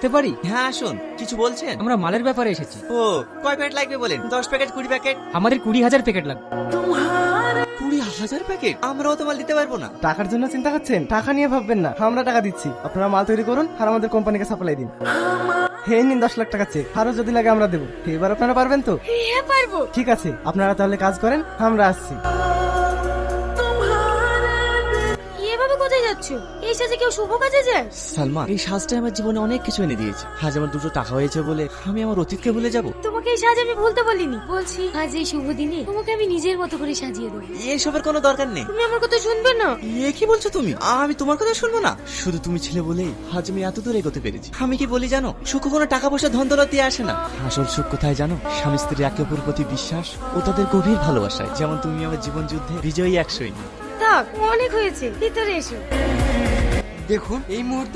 আসতে পারি? হ্যাঁ আসুন, কিছু বলছেন? আমরা মালের ব্যাপারে এসেছি। ও, কয় প্যাকেট লাগবে বলেন? 10 প্যাকেট, 20 প্যাকেট? আমাদের 20,000 প্যাকেট লাগবে। 20,000 প্যাকেট? আমরাও তো মাল দিতে পারবো না। টাকার জন্য চিন্তা করছেন? টাকা নিয়ে ভাববেন না, আমরা টাকা দিচ্ছি, আপনারা মাল তৈরি করুন আর আমাদের কোম্পানিকে সাপ্লাই দিন। হে নিন 10 লাখ টাকা চেক, আরো যদি লাগে আমরা দেবো। এবার আপনারা পারবেন তো? হ্যাঁ পারবো। ঠিক আছে, আপনারা তাহলে কাজ করেন, আমরা আসছি। এভাবে কোথায় যাচ্ছ? এই সাজে কেউ শুভ কাজে যায়? সালমা, এই সাজটা আমার জীবনে অনেক কিছু এনে দিয়েছে। আজ আমার দুটো টাকা হয়েছে বলে আমি আমার অতীতকে ভুলে যাব? তোমাকে এই সাজ আমি ভুলতে বলিনি। বলছি আজ এই শুভ দিনে তোমাকে আমি নিজের মতো করে সাজিয়ে দেবো। এসবের কোনো দরকার নেই। তুমি আমার কথা শুনবে না? এ কি বলছো তুমি? আমি তোমার কথা শুনবো না? শুধু তুমি ছিলে বলেই আজ আমি এত দূর এগোতে পেরেছি। আমি কি বলি জানো, সুখ কোনো টাকা পয়সা ধন দৌলত দিয়ে আসে না। আসল সুখ কোথায় জানো? স্বামী স্ত্রীর একে অপরের প্রতি বিশ্বাস ও তাদের গভীর ভালোবাসায়। যেমন তুমি আমার জীবন যুদ্ধে বিজয়ী এক সৈনিক। থাক, অনেক হয়েছে, ভিতরে এসো। দেখুন, এই মুহূর্তে